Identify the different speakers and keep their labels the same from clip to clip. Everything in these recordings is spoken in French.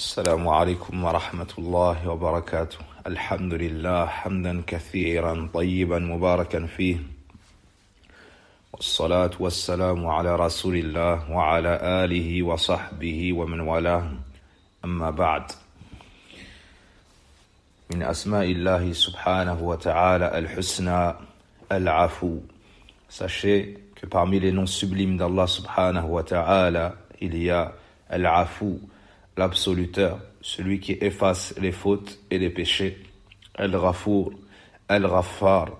Speaker 1: السلام عليكم ورحمة الله وبركاته. الحمد لله حمدا كثيرا طيبا مباركا فيه، والصلاة والسلام على رسول الله وعلى آله وصحبه ومن والاه. أما بعد، من أسماء الله سبحانه وتعالى الحسنى العفو. Sachez que parmi les noms sublimes d'Allah subhanahu wa ta'ala, il y a Al-Afu, l'absoluteur, celui qui efface les fautes et les péchés. Al-Ghafour, Al-Ghaffar,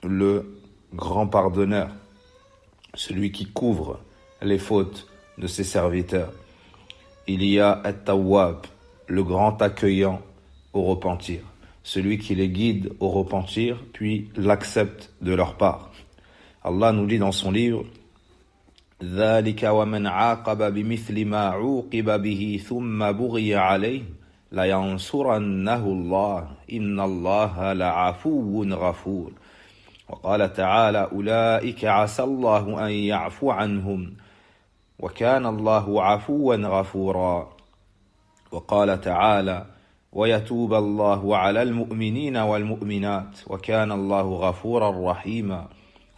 Speaker 1: le grand pardonneur, celui qui couvre les fautes de ses serviteurs. Il y a At-Tawwab, le grand accueillant au repentir, celui qui les guide au repentir puis l'accepte de leur part. Allah nous dit dans son livre: ذلك ومن عاقب بمثل ما عوقب به ثم بغي عليه لينصرنه الله إن الله لعفو غفور. وقال تعالى: أولئك عسى الله أن يعفو عنهم وكان الله عفوا غفورا. وقال تعالى: ويتوب الله على المؤمنين والمؤمنات وكان الله غفورا رحيما.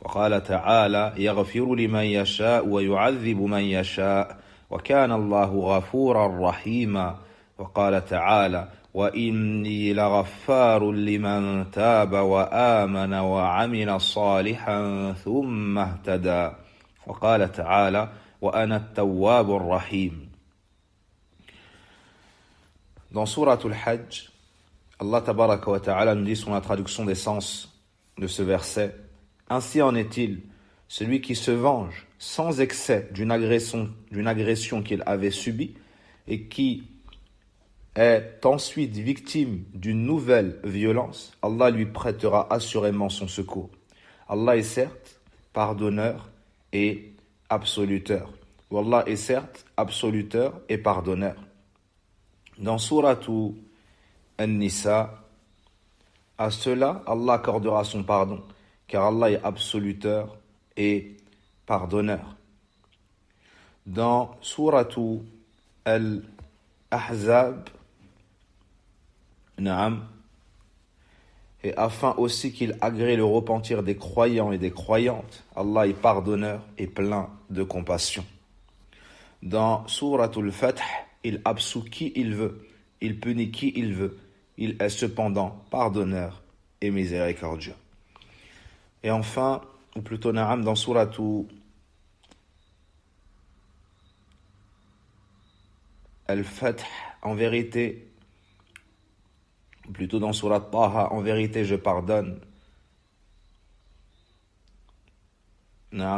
Speaker 1: وقال تعالى: يغفر لمن يشاء ويعذب من يشاء وكان الله غفورا رحيما. وقال تعالى: وإني لغفار لمن تاب وآمن وعمل صالحا ثم اهتدى. وقال تعالى: وأنا التواب الرحيم. Dans Surat al-Hajj, Allah tabaraka wa ta'ala nous dit sur la traduction des sens de ce verset: ainsi en est-il, celui qui se venge sans excès d'une agression qu'il avait subie et qui est ensuite victime d'une nouvelle violence, Allah lui prêtera assurément son secours. Allah est certes pardonneur et absoluteur. Ou Allah est certes absoluteur et pardonneur. Dans Suratu An-Nisa, à cela, Allah accordera son pardon, car Allah est absoluteur et pardonneur. Dans Suratu Al-Ahzab, et afin aussi qu'il agrée le repentir des croyants et des croyantes, Allah est pardonneur et plein de compassion. Dans Suratul Fath, il absout qui il veut, il punit qui il veut, il est cependant pardonneur et miséricordieux. Et enfin, ou plutôt dans Suratu Al-Fath, en vérité, plutôt dans Surat Taha, en vérité je pardonne.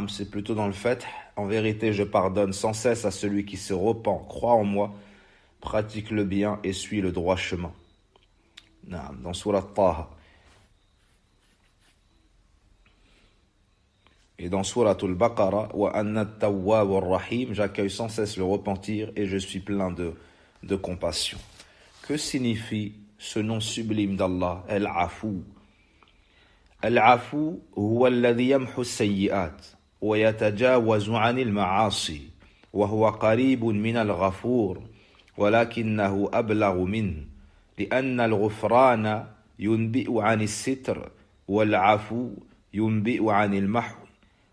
Speaker 1: C'est plutôt dans le Fath, en vérité je pardonne sans cesse à celui qui se repent, croit en moi, pratique le bien et suit le droit chemin. Dans Surat Taha. Et dans Surat al-Baqarah, wa anna at-tawwab ar-rahim, j'accueille sans cesse le repentir et je suis plein de compassion. Que signifie ce nom sublime d'Allah, Al-Afu? Al-Afu huwa alladhi yamhu as-sayyi'at wa yatajawazu 'ani al-ma'asi wa huwa qaribun min al-ghafur ولكنه أبلغ منه لأن الغفران ينبئ عن الستر والعفو ينبئ عن المحو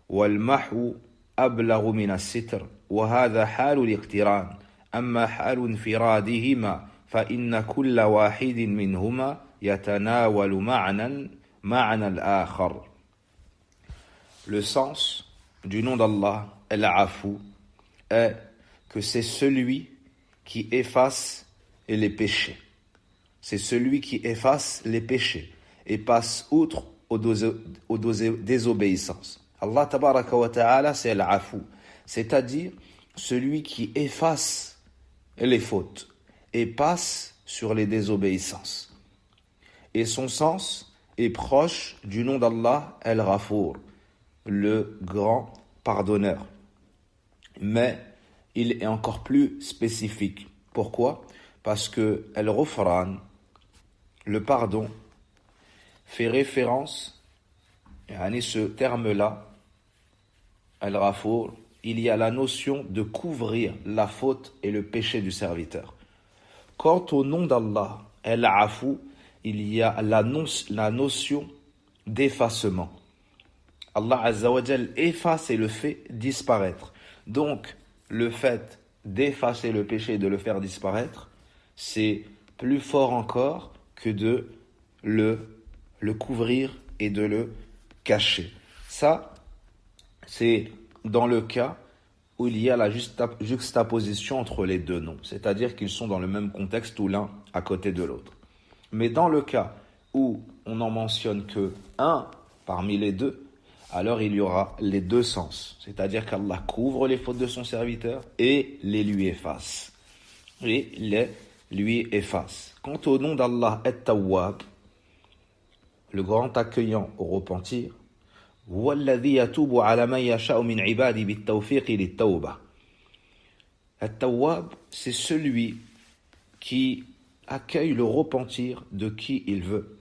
Speaker 1: والمحو أبلغ من الستر وهذا حال الاقتران أما حال انفرادهما فإن كل واحد منهما يتناول معنى الآخر. Le sens du nom d'Allah, Al-Afu, est que c'est celui qui efface les péchés. C'est celui qui efface les péchés et passe outre aux désobéissances. Allah tabaraka wa ta'ala, c'est Al-Afu, c'est-à-dire celui qui efface les fautes et passe sur les désobéissances. Et son sens est proche du nom d'Allah, Al-Ghafour, le grand pardonneur. Mais il est encore plus spécifique. Pourquoi? Parce que Al-Ghufran, le pardon, fait référence à ce terme-là, Al-Ghafour, il y a la notion de couvrir la faute et le péché du serviteur. Quant au nom d'Allah, Al-Afu, il y a la notion d'effacement. Allah Azza wa Jal efface et le fait disparaître. Donc, le fait d'effacer le péché et de le faire disparaître, c'est plus fort encore que de le couvrir et de le cacher. Ça, c'est dans le cas où il y a la juxtaposition entre les deux noms, c'est-à-dire qu'ils sont dans le même contexte ou l'un à côté de l'autre. Mais dans le cas où on n'en mentionne que un parmi les deux, alors il y aura les deux sens, c'est-à-dire qu'Allah couvre les fautes de son serviteur et les lui efface. Quant au nom d'Allah At-Tawwab, le grand accueillant au repentir, هو الذي يتوب على من يشاء من عباده بالتوفيق للتوبة. At-Tawwab, c'est celui qui accueille le repentir de qui il veut.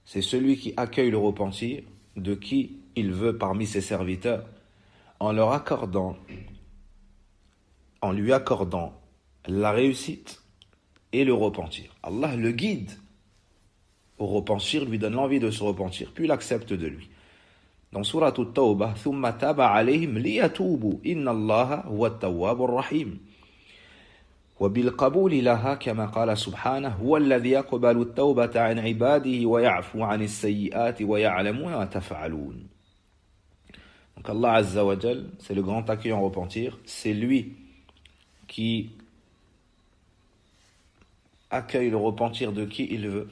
Speaker 1: C'est celui qui accueille le repentir de qui il veut parmi ses serviteurs en lui accordant la réussite et le repentir. Allah le guide au repentir, lui donne l'envie de se repentir, puis l'accepte de lui. Dans Surat At-Tawbah, ثُمَّ تَابَ عَلَيْهِمْ لِيَتُوبُوا إِنَّ اللَّهَ هُوَ التَّوَّابُ الرَّحِيمُ وبالقبول لها كما قال سبحانه هو الذي يقبل التوبة عن عباده ويعفو عن السيئات ويعلم ما تفعلون. Donc Allah Azza wa Jal, c'est le grand accueillant au repentir, c'est lui qui accueille le repentir de qui il veut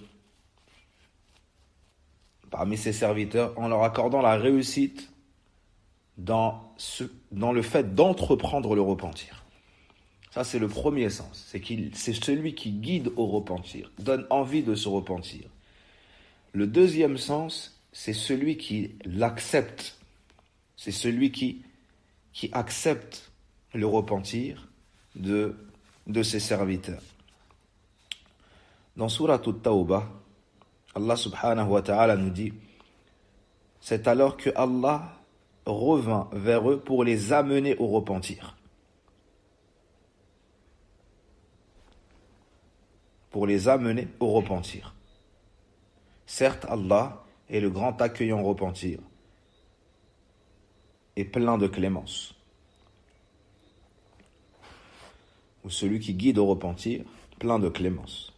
Speaker 1: parmi ses serviteurs en leur accordant la réussite dans le fait d'entreprendre le repentir. Ça, c'est le premier sens. C'est celui qui guide au repentir, donne envie de se repentir. Le deuxième sens, c'est celui qui l'accepte. C'est celui qui accepte le repentir de ses serviteurs. Dans Surat At-Tawbah, Allah subhanahu wa ta'ala nous dit « C'est alors que Allah revint vers eux pour les amener au repentir. » Pour les amener au repentir. Certes, Allah est le grand accueillant au repentir et plein de clémence. Ou celui qui guide au repentir, plein de clémence.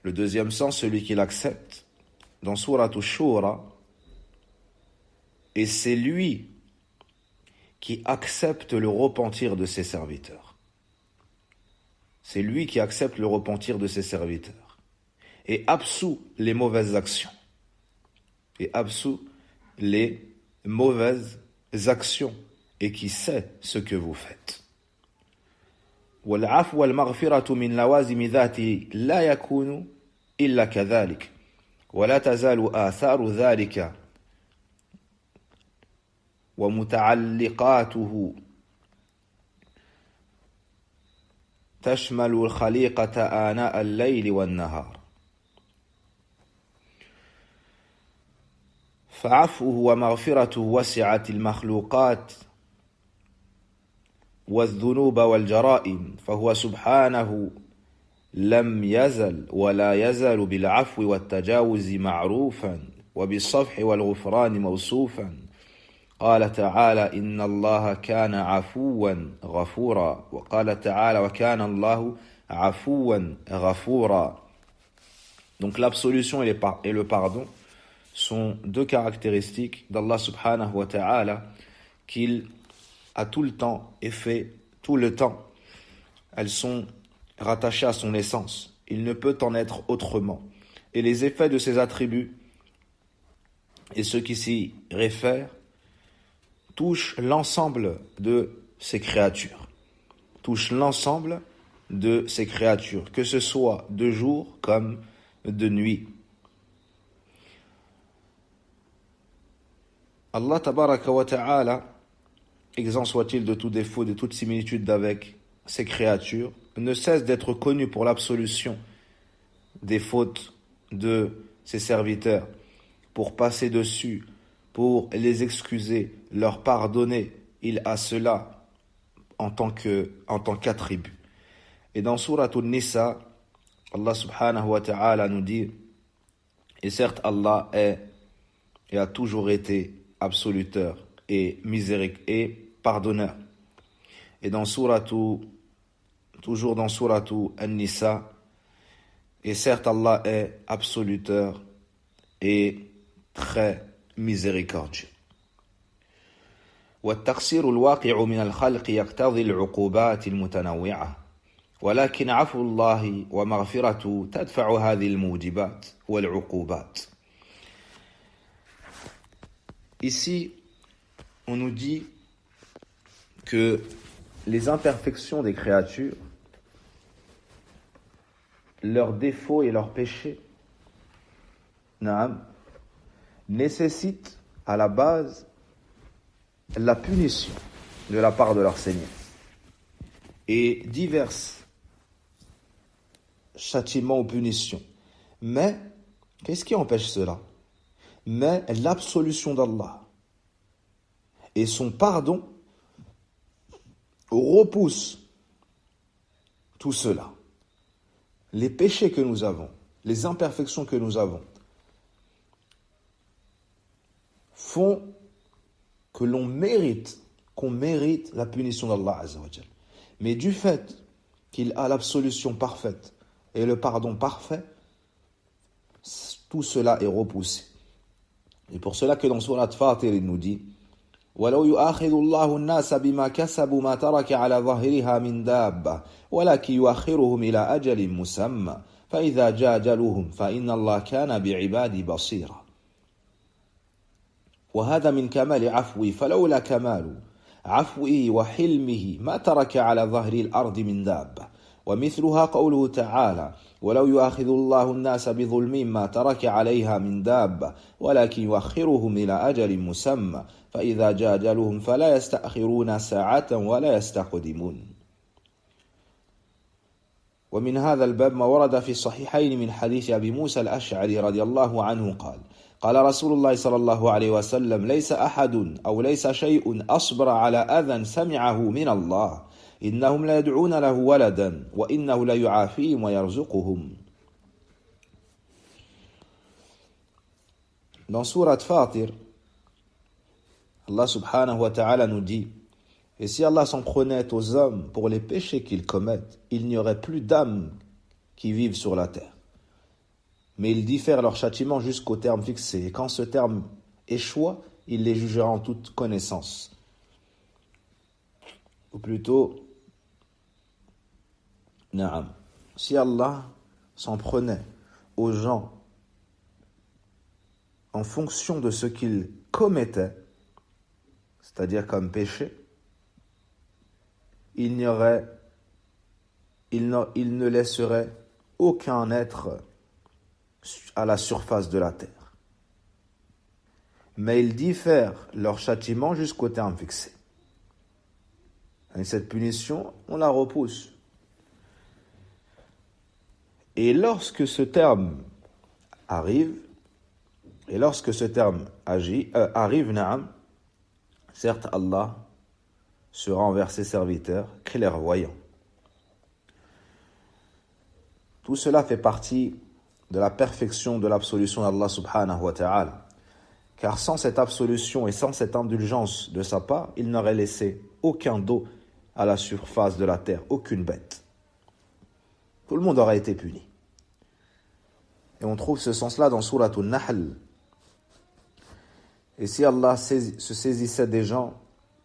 Speaker 1: Le deuxième sens, celui qui l'accepte, dans Surat Ash-Shura, et c'est lui qui accepte le repentir de ses serviteurs. C'est lui qui accepte le repentir de ses serviteurs et absout les mauvaises actions. Et qui sait ce que vous faites. والعفو والمغفرة من لوازم ذاته لا يكون إلا كذلك ولا تزال آثار ذلك ومتعلقاته تشمل الخليقة آناء الليل والنهار فعفوه ومغفرته وسعت المخلوقات والذنوب والجرائم فهو سبحانه لم يزل ولا يزال بالعفو والتجاوز معروفا وبالصفح والغفران موصوفا قال تعالى إن الله كان عفوا غفورا وقال تعالى وكان الله عفوا غفورا. Donc l'absolution et le pardon sont deux caractéristiques d'Allah subhanahu wa ta'ala qu'il a tout le temps et fait tout le temps. Elles sont rattachées à son essence. Il ne peut en être autrement. Et les effets de ses attributs et ceux qui s'y réfèrent touchent l'ensemble de ses créatures. Touchent l'ensemble de ses créatures, que ce soit de jour comme de nuit. Allah tabaraka wa ta'ala, exempt soit-il de tout défaut, de toute similitude avec ses créatures, ne cesse d'être connu pour l'absolution des fautes de ses serviteurs, pour passer dessus, pour les excuser, leur pardonner. Il a cela en tant qu'attribut. Et dans Surat An-Nisa, Allah subhanahu wa ta'ala nous dit, et certes Allah est et a toujours été absoluteur et miséricordieux et pardonneur. Et toujours dans Surat An-Nisa, et certes Allah est absoluteur et très miséricordieux. والتقصير الواقع من الخلق يقتضي العقوبات المتنوعة ولكن عفو الله ومغفرته تدفع هذه الموجبات والعقوبات. Ici, on nous dit que les imperfections des créatures, leurs défauts et leurs péchés, nécessitent à la base la punition de la part de leur Seigneur et divers châtiments ou punitions. Mais, qu'est-ce qui empêche cela? Mais l'absolution d'Allah et son pardon repoussent tout cela. Les péchés que nous avons, les imperfections que nous avons, font qu'on mérite la punition d'Allah Azza wa Jal. Mais du fait qu'il a l'absolution parfaite et le pardon parfait, tout cela est repoussé. Et pour cela que dans Surat Fatir, il nous dit وَلَوْ يُؤَاخِذُ اللَّهُ النَّاسَ بِمَا كَسَبُوا مَا تَرَكَ عَلَى ظَهْرِهَا مِنْ دَابَّةٍ وَلَكِنْ يُؤَخِّرُهُمْ إِلَى أَجَلٍ مُّسَمًّى فَإِذَا جَاءَ أَجَلُهُمْ فَإِنَّ اللَّهَ كَانَ بِعِبَادِهِ بَصِيرًا. وهذا من كمال عفوه فلولا كمال عفوه وحلمه ما ترك على ظهر الأرض من دابة. ومثلها قوله تعالى ولو يؤاخذ الله الناس بظلمهم ما ترك عليها من دابة ولكن يؤخرهم إلى أجل مسمى فإذا جاء أجلهم فلا يستأخرون ساعة ولا يستقدمون. ومن هذا الباب ما ورد في الصحيحين من حديث أبي موسى الأشعري رضي الله عنه قال قال رسول الله صلى الله عليه وسلم ليس أحد أو ليس شيء أصبر على أذى سمعه من الله إنهم لا يدعون له ولدا وإنه لا يعافيهم ويرزقهم. Dans Surat Fatir, Allah subhanahu wa ta'ala nous dit et si Allah s'en prenait aux hommes pour les péchés qu'ils commettent, il n'y aurait plus d'âmes qui vivent sur la terre. Mais il diffère leur châtiment jusqu'au terme fixé. Et quand ce terme échoua, il les jugera en toute connaissance. Ou plutôt, si Allah s'en prenait aux gens en fonction de ce qu'ils commettaient, c'est-à-dire comme péché, il ne laisserait aucun être à la surface de la terre. Mais ils diffèrent leur châtiment jusqu'au terme fixé. Et cette punition, on la repousse. Et lorsque ce terme arrive, arrive, certes Allah sera envers ses serviteurs clairvoyant. Tout cela fait partie de la perfection de l'absolution d'Allah subhanahu wa ta'ala. Car sans cette absolution et sans cette indulgence de sa part, il n'aurait laissé aucun dos à la surface de la terre, aucune bête. Tout le monde aurait été puni. Et on trouve ce sens-là dans Surat An-Nahl. Et si Allah se saisissait des gens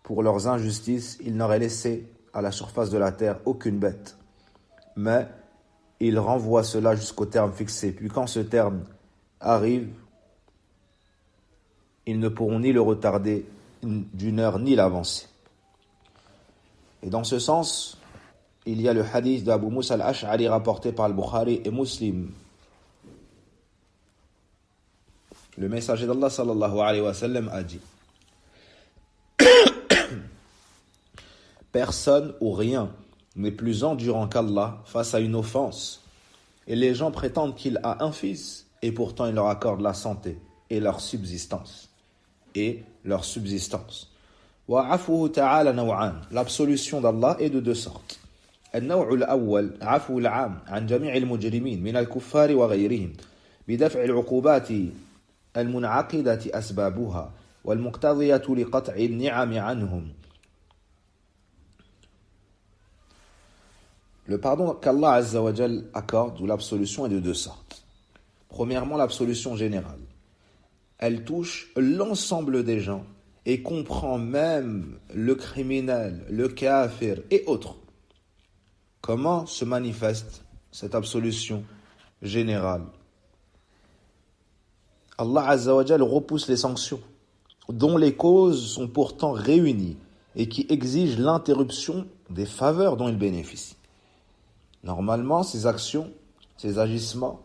Speaker 1: pour leurs injustices, il n'aurait laissé à la surface de la terre aucune bête. Mais il renvoie cela jusqu'au terme fixé. Puis quand ce terme arrive, ils ne pourront ni le retarder d'une heure ni l'avancer. Et dans ce sens, il y a le hadith d'Abu Musa al-Ash'ari rapporté par al-Bukhari et Muslim. Le messager d'Allah sallallahu alayhi wa sallam a dit personne ou rien n'est plus endurant qu'Allah face à une offense. Et les gens prétendent qu'il a un fils, et pourtant il leur accorde la santé et leur subsistance. وعفوه تعالى نوعان. L'absolution d'Allah est de deux sortes. النوع الأول عفو العام عن جميع المجرمين من الكفار وغيرهم بدفع العقوبات المنعقدة أسبابها والمقتضية لقطع النعم عنهم. Le pardon qu'Allah Azza wa Jal accorde ou l'absolution est de deux sortes. Premièrement, l'absolution générale. Elle touche l'ensemble des gens et comprend même le criminel, le kafir et autres. Comment se manifeste cette absolution générale? Allah Azza wa Jal repousse les sanctions dont les causes sont pourtant réunies et qui exigent l'interruption des faveurs dont ils bénéficient. Normalement, ces actions, ces agissements,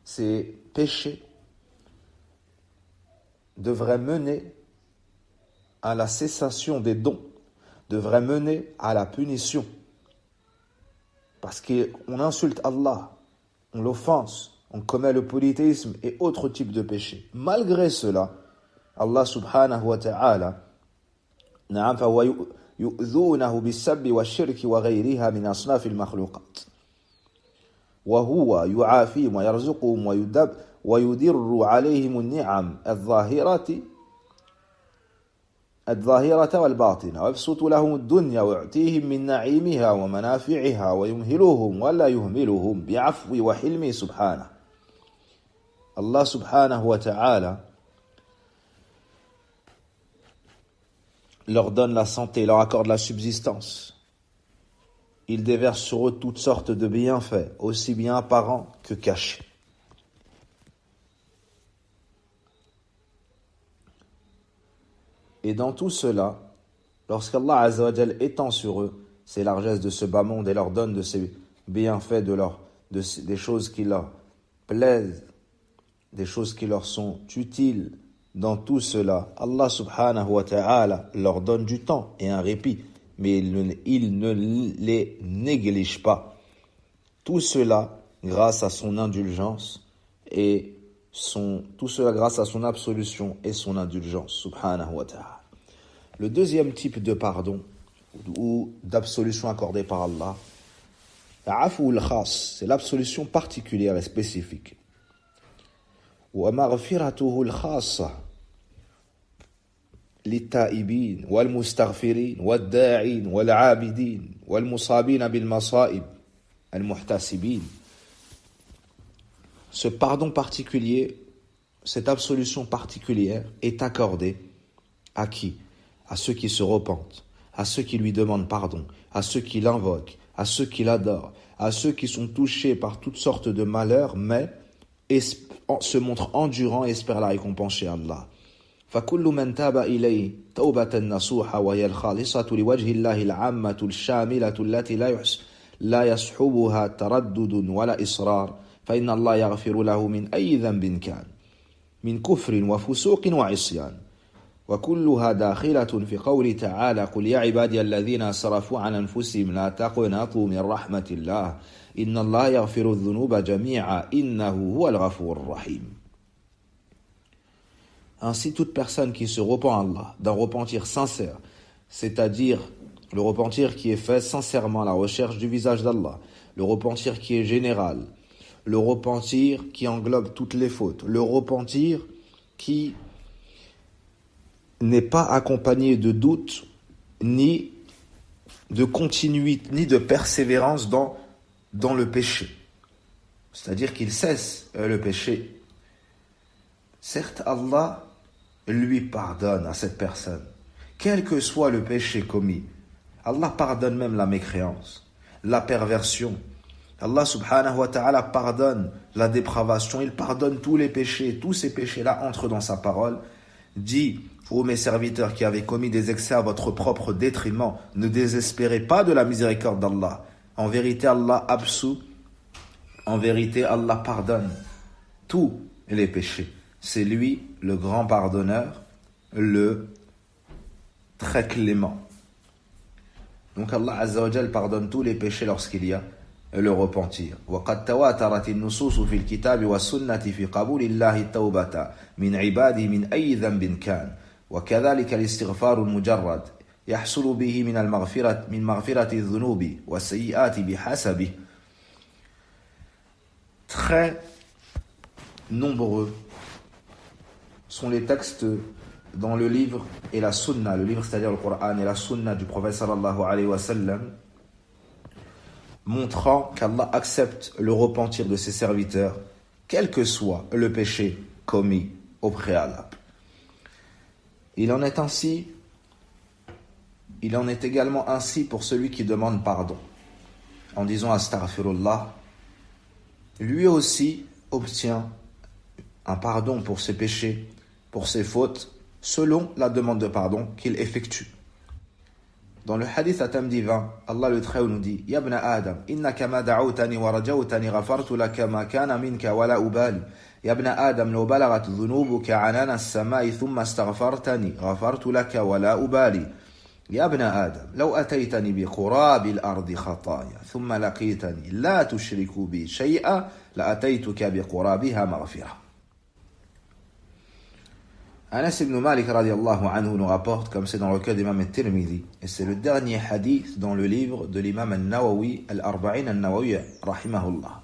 Speaker 1: ces péchés devraient mener à la cessation des dons, devraient mener à la punition. Parce qu'on insulte Allah, on l'offense, on commet le polythéisme et autres types de péchés. Malgré cela, Allah subhanahu wa ta'ala يؤذونه بالسب والشرك وغيرها من أصناف المخلوقات وهو يعافيهم ويرزقهم ويدر عليهم النعم الظاهرة والباطنة ويبسط لهم الدنيا ويعطيهم من نعيمها ومنافعها ويمهلهم ولا يهملهم بعفو وحلمه سبحانه. Allah subhanahu wa ta'ala leur donne la santé, leur accorde la subsistance. Il déverse sur eux toutes sortes de bienfaits, aussi bien apparents que cachés. Et dans tout cela, lorsqu'Allah Azza wa Jal étend sur eux ses largesses de ce bas monde et leur donne de ses bienfaits, des choses qui leur plaisent, des choses qui leur sont utiles, dans tout cela, Allah subhanahu wa ta'ala leur donne du temps et un répit, mais il ne les néglige pas. Tout cela grâce à son indulgence et tout cela grâce à son absolution et son indulgence, subhanahu wa ta'ala. Le deuxième type de pardon ou d'absolution accordée par Allah, l'afou al-khas, c'est l'absolution particulière et spécifique. ومغفرته الخاصة للتائبين والمستغفرين والداعين والعابدين والمصابين بالمصائب المحتسبين. Ce pardon particulier, cette absolution particulière est accordée à qui? À ceux qui se repentent, à ceux qui lui demandent pardon, à ceux qui l'invoquent, à ceux qui l'adorent, à ceux qui sont touchés par toutes sortes de malheurs, mais se montrent endurants et espèrent la récompense chez Allah. فكل من تاب إليه توبة نصوحة وهي الخالصة لوجه الله العامة الشاملة التي لا يصحبها تردد ولا إصرار فإن الله يغفر له من أي ذنب كان من كفر وفسوق وعصيان وكلها داخلة في قول تعالى قل يا عبادي الذين أسرفوا على أنفسهم لا تقنطوا من رحمة الله إن الله يغفر الذنوب جميعا إنه هو الغفور الرحيم. Ainsi, toute personne qui se repent à Allah d'un repentir sincère, c'est-à-dire le repentir qui est fait sincèrement à la recherche du visage d'Allah, le repentir qui est général, le repentir qui englobe toutes les fautes, le repentir qui n'est pas accompagné de doute, ni de continuité, ni de persévérance dans le péché. C'est-à-dire qu'il cesse le péché. Certes, Allah lui pardonne à cette personne, quel que soit le péché commis. Allah pardonne même la mécréance, la perversion. Allah subhanahu wa ta'ala pardonne la dépravation, il pardonne tous les péchés. Tous ces péchés-là entrent dans sa parole. Dit: ô mes serviteurs qui avez commis des excès à votre propre détriment, ne désespérez pas de la miséricorde d'Allah. En vérité, Allah absout, en vérité, Allah pardonne tous les péchés. C'est lui le grand pardonneur, le très clément. Donc Allah Azza wa Jal pardonne tous les péchés lorsqu'il y a le repentir. وقد تواترت النصوص في الكتاب والسنة في قبول الله التوبة من عباده من أي ذنب كان وكذلك الاستغفار المجرد يحصل به من مغفرة الذنوب والسيئات بحسبه. Très nombreux sont les textes dans le livre et la sunna, le livre c'est-à-dire le Coran et la sunna du prophète sallallahu alayhi wa sallam, montrant qu'Allah accepte le repentir de ses serviteurs, quel que soit le péché commis au préalable. Il en est également ainsi pour celui qui demande pardon. En disant astaghfirullah, lui aussi obtient un pardon pour ses péchés, pour ses fautes, selon la demande de pardon qu'il effectue. Dans le hadith à thème divin, Allah le Très-Haut nous dit: Ya ibn Adam, innaka ma da'awtani wa rajawtani ghafartu laka ma kana minka wa la ubali. Ya ibn Adam, law balagat dhunubuka anana as-samai thumma astaghfartani ghafartu laka wa la ubali. يا ابن آدم لو أتيتني بقراب الأرض خطايا ثم لقيتني لا تشرك بي شيئا لأتيتك بقرابها مغفرة. Anas ibn Malik radiallahu anhu nous rapporte, comme c'est dans le cas d'Imam al-Tirmidhi, et c'est le dernier hadith dans le livre de l'imam al-Nawawi, al-Arba'in al-Nawawi, rahimahullah.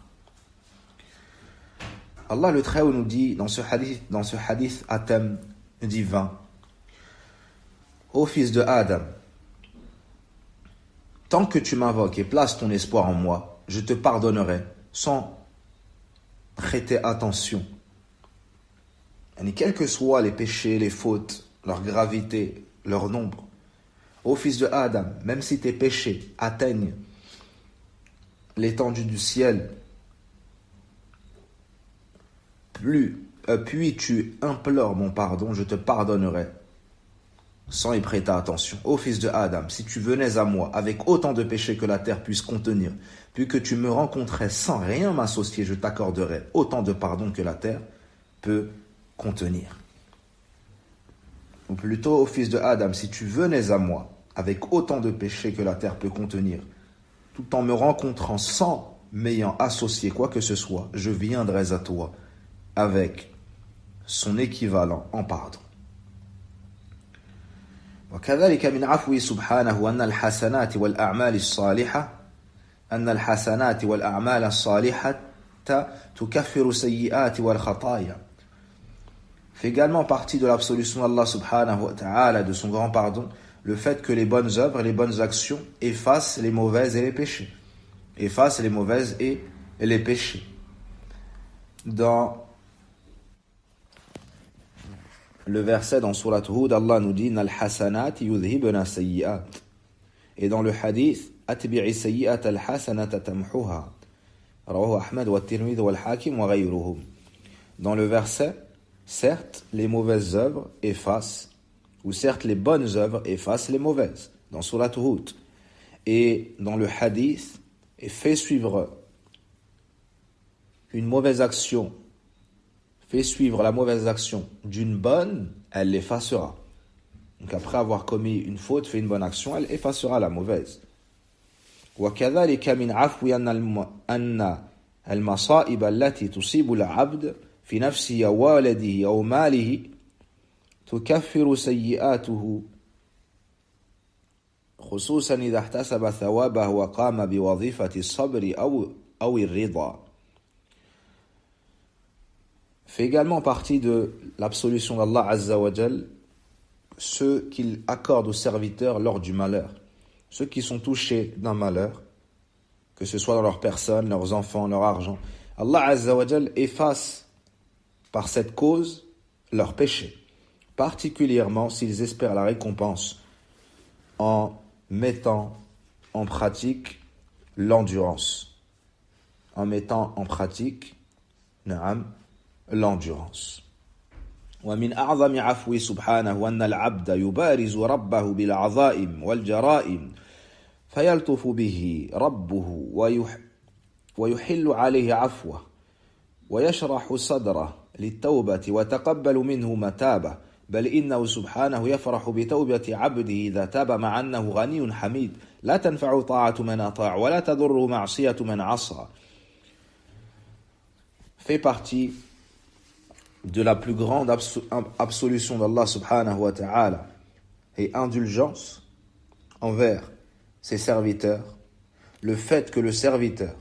Speaker 1: Allah le Très-Haut nous dit dans ce hadith à thème divin: ô fils de Adam, tant que tu m'invoques et places ton espoir en moi, je te pardonnerai sans prêter attention. Et quels que soient les péchés, les fautes, leur gravité, leur nombre, ô fils de Adam, même si tes péchés atteignent l'étendue du ciel, puis tu implores mon pardon, je te pardonnerai sans y prêter attention. Ô fils de Adam, si tu venais à moi avec autant de péchés que la terre puisse contenir, puis que tu me rencontrais sans rien m'associer, je t'accorderai autant de pardon que la terre peut contenir. Ou plutôt, ô fils de Adam, si tu venais à moi avec autant de péchés que la terre peut contenir, tout en me rencontrant sans m'ayant associé quoi que ce soit, je viendrais à toi avec son équivalent en pardon. وكذلك من عفوه سبحانه أن الحسنات والأعمال الصالحة تكفر السيئات والخطايا. Fait également partie de l'absolution d'Allah subhanahu wa ta'ala, de son grand pardon, le fait que les bonnes œuvres, les bonnes actions effacent les mauvaises et les péchés. Effacent les mauvaises et les péchés. Dans le verset dans Surat Hud, Allah nous dit: Nal hasanat yudhibna sayyi'at. Et dans le hadith, Atbi'i sayyi'at al-hasanata tamhuha. Rawahu Ahmad wa Tirmidhi wa al-Hakim wa ghayruhum. Dans le verset, certes, les mauvaises œuvres effacent, ou certes, les bonnes œuvres effacent les mauvaises. Dans Surat Hud. Et dans le hadith, fait suivre une mauvaise action, fait suivre la mauvaise action d'une bonne, elle l'effacera. Donc après avoir commis une faute, fait une bonne action, elle effacera la mauvaise. وكذلك من عفو أن المصائب التي تصيب العبد في نفسه أو والده أو ماله تكفر سيئاته خصوصا إذا احتسب ثوابه وقام بوظيفة الصبر أو الرضا. Fait également partie de l'absolution d'Allah Azza wa Jal ceux qu'il accorde aux serviteurs lors du malheur, ceux qui sont touchés d'un malheur, que ce soit dans leur personne, leurs enfants, leur argent. Allah Azza wa Jal efface par cette cause leurs péchés, particulièrement s'ils espèrent la récompense en mettant en pratique l'endurance, en mettant en pratique l'endurance. ومن أعظم عفوه سبحانه أن العبد يبارز ربه بالعظائم والجرائم فيلطف به ربه ويحل عليه عفوه ويشرح صدره للتوبة وتقبل منه متابه بل إنه سبحانه يفرح بتوبة عبده إذا تاب مع أنه غني حميد لا تنفع طاعة من أطاع ولا تضر معصية من عصى. Fait partie de la plus grande absolution d'Allah subhanahu wa ta'ala et indulgence, envers ses serviteurs, le fait que le serviteur,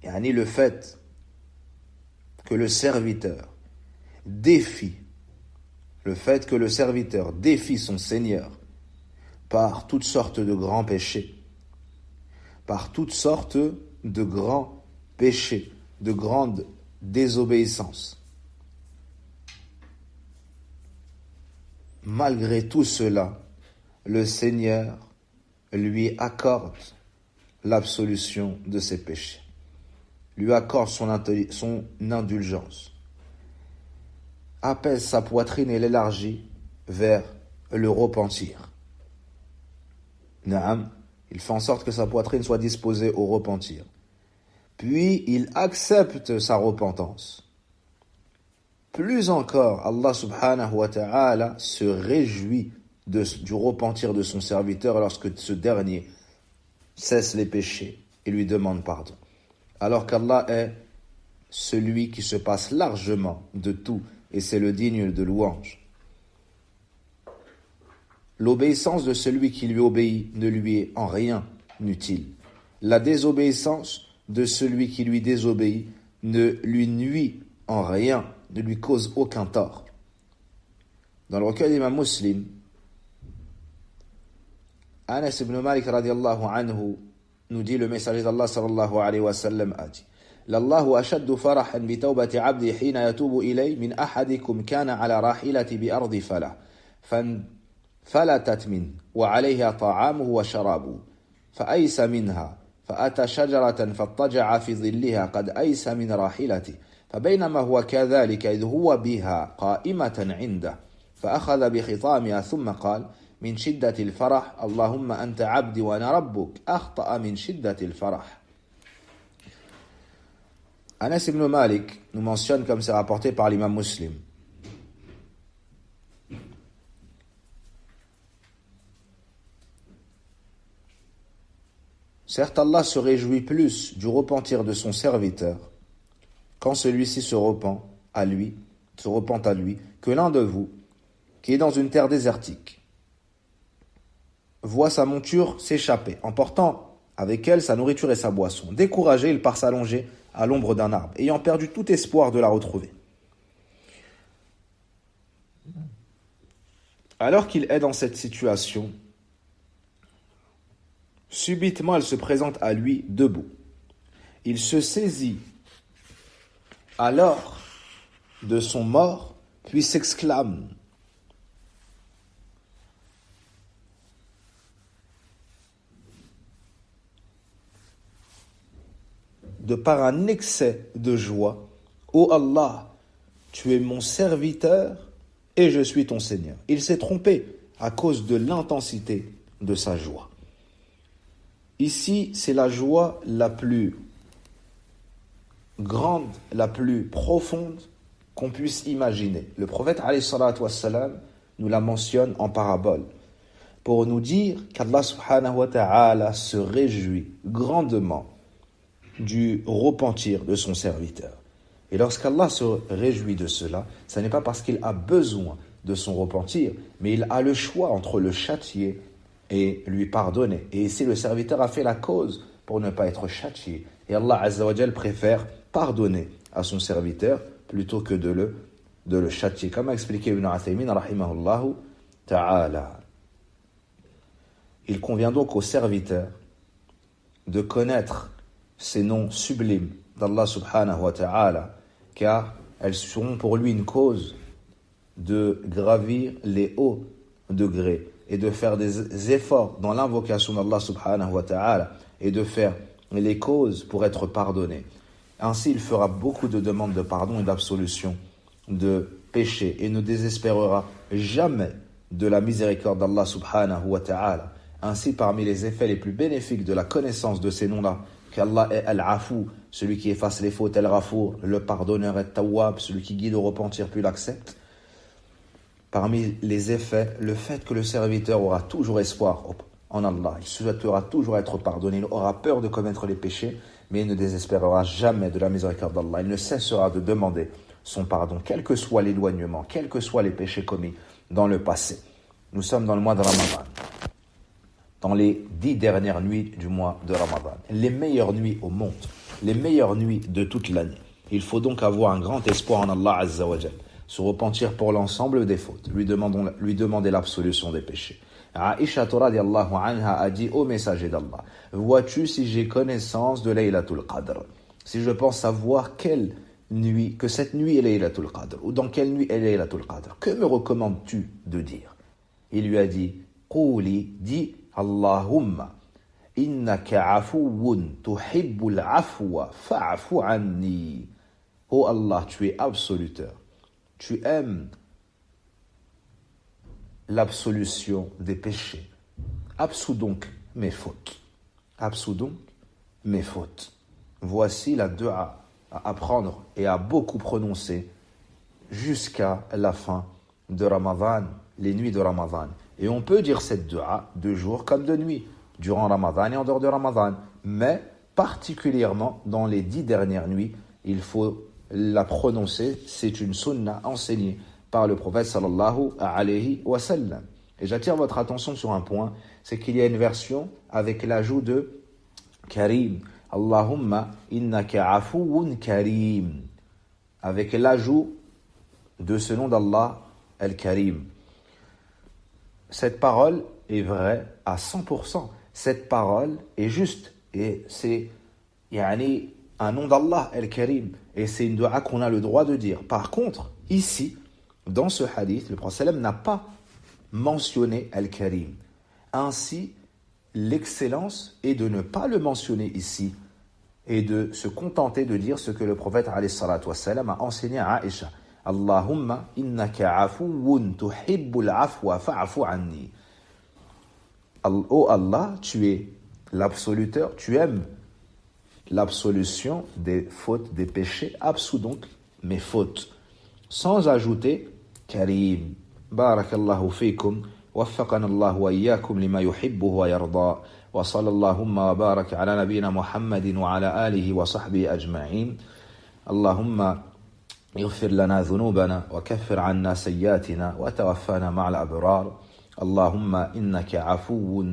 Speaker 1: le fait que le serviteur défie son Seigneur par toutes sortes de grands péchés, de grandes désobéissances. Malgré tout cela, le Seigneur lui accorde l'absolution de ses péchés, lui accorde son indulgence, apaise sa poitrine et l'élargit vers le repentir. Naam, il fait en sorte que sa poitrine soit disposée au repentir. Puis il accepte sa repentance. Plus encore, Allah subhanahu wa ta'ala se réjouit du repentir de son serviteur lorsque ce dernier cesse les péchés et lui demande pardon. Alors qu'Allah est celui qui se passe largement de tout et c'est le digne de louange. L'obéissance de celui qui lui obéit ne lui est en rien utile. La désobéissance de celui qui lui désobéit ne lui nuit en rien, ne lui cause aucun tort. Dans le recueil d'Imam Muslim, Anas ibn Malik radiallahu anhu nous dit, le messager d'Allah sallallahu alayhi wa sallam a dit: Lallahu ashaddu farahan bi tawbati abdi hina yatubu ilay min ahadikum kana ala rahilati bi ardi falah فلتت منه وعليها طعامه وشرابه فأيس منها فأتى شجرة فاضطجع في ظلها قد أيس من راحلته فبينما هو كذلك إذ هو بها قائمة عنده فأخذ بخطامها ثم قال من شدة الفرح اللهم أنت عبدي وأنا ربك أخطأ من شدة الفرح. Anas ibn Malik nous mentionne, comme c'est rapporté par l'imam Muslim, certes, Allah se réjouit plus du repentir de son serviteur quand celui-ci se repent à lui, que l'un de vous, qui est dans une terre désertique, voit sa monture s'échapper, emportant avec elle sa nourriture et sa boisson. Découragé, il part s'allonger à l'ombre d'un arbre, ayant perdu tout espoir de la retrouver. Alors qu'il est dans cette situation, subitement, elle se présente à lui debout. Il se saisit alors de son mort, puis s'exclame: de par un excès de joie, ô Allah, tu es mon serviteur et je suis ton Seigneur. Il s'est trompé à cause de l'intensité de sa joie. Ici, c'est la joie la plus grande, la plus profonde qu'on puisse imaginer. Le prophète alayhi salatu wassalam nous la mentionne en parabole pour nous dire qu'Allah subhanahu wa ta'ala se réjouit grandement du repentir de son serviteur. Et lorsqu'Allah se réjouit de cela, ce n'est pas parce qu'il a besoin de son repentir, mais il a le choix entre le châtier et lui pardonner. Et ici, le serviteur a fait la cause pour ne pas être châtié. Et Allah Azza wa Jal préfère pardonner à son serviteur plutôt que de le châtier. Comme a expliqué Ibn Uthaymin, rahimahullahu ta'ala. Il convient donc au serviteur de connaître ces noms sublimes d'Allah subhanahu wa ta'ala, car elles seront pour lui une cause de gravir les hauts degrés et de faire des efforts dans l'invocation d'Allah subhanahu wa ta'ala et de faire les causes pour être pardonné. Ainsi, il fera beaucoup de demandes de pardon et d'absolution de péchés et ne désespérera jamais de la miséricorde d'Allah subhanahu wa ta'ala. Ainsi, parmi les effets les plus bénéfiques de la connaissance de ces noms-là, qu'Allah est Al-Afou, celui qui efface les fautes, Al-Ghafour, le pardonneur, Al-Tawwab, celui qui guide au repentir puis l'accepte. Parmi les effets, le fait que le serviteur aura toujours espoir en Allah, il souhaitera toujours être pardonné, il aura peur de commettre les péchés, mais il ne désespérera jamais de la miséricorde d'Allah. Il ne cessera de demander son pardon, quel que soit l'éloignement, quels que soient les péchés commis dans le passé. nous sommes dans le mois de Ramadan, dans les 10 dernières nuits du mois de Ramadan, les meilleures nuits au monde, les meilleures nuits de toute l'année. Il faut donc avoir un grand espoir en Allah Azza wa Jal, se repentir pour l'ensemble des fautes, lui demander l'absolution des péchés. Aisha radiyallahu anha a dit au messager d'Allah, vois-tu si j'ai connaissance de Laylatul Qadr, si je pense savoir quelle nuit, que cette nuit est Laylatul Qadr, ou dans quelle nuit est Laylatul Qadr, que me recommandes-tu de dire? Il lui a dit, Qouli, dis Allahumma, innaka afuwun tuhibbul afwa fa'afu anni. Oh Allah, tu es absoluteur, tu aimes l'absolution des péchés. Absous donc mes fautes. Absous donc mes fautes. Voici la dua à apprendre et à beaucoup prononcer jusqu'à la fin de Ramadan, les nuits de Ramadan. Et on peut dire cette dua de jour comme de nuit, durant Ramadan et en dehors de Ramadan. Mais particulièrement dans les 10 dernières nuits, il faut la prononcer. C'est une sunna enseignée par le prophète sallallahu alayhi wa sallam. Et j'attire votre attention sur un point, c'est qu'il y a une version avec l'ajout de Karim. Allahumma innaka afuwun karim. Avec l'ajout de ce nom d'Allah, Al-Karim. Cette parole est vraie à 100%. Cette parole est juste. Et c'est un nom d'Allah, Al-Karim. Et c'est une dua qu'on a le droit de dire. Par contre, ici, dans ce hadith, le prophète n'a pas mentionné Al-Karim. Ainsi, l'excellence est de ne pas le mentionner ici et de se contenter de dire ce que le prophète alayhi salatu wassalam a enseigné à Aisha. Allahumma innaka afuwun tuhibbul afwa fa'afu anni. Oh Allah, tu es l'absoluteur, tu aimes l'absolution des fautes, des péchés, absous donc mes fautes. Sans ajouter Karim. Barakallahu fikum. وفقنا الله وإياكم لما يحبه ويرضى وصلى اللهم وبارك على نبينا محمد وعلى آله وصحبه أجمعين. اللهم اغفر لنا ذنوبنا وكفر عنا سيئاتنا وتوفانا مع الأبرار. اللهم إنك عفو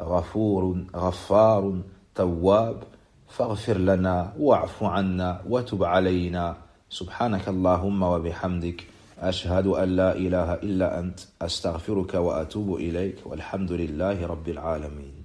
Speaker 1: غفور غفار تواب فاغفر لنا واعف عنا وتب علينا. سبحانك اللهم وبحمدك أشهد أن لا إله إلا أنت أستغفرك وأتوب إليك والحمد لله رب العالمين.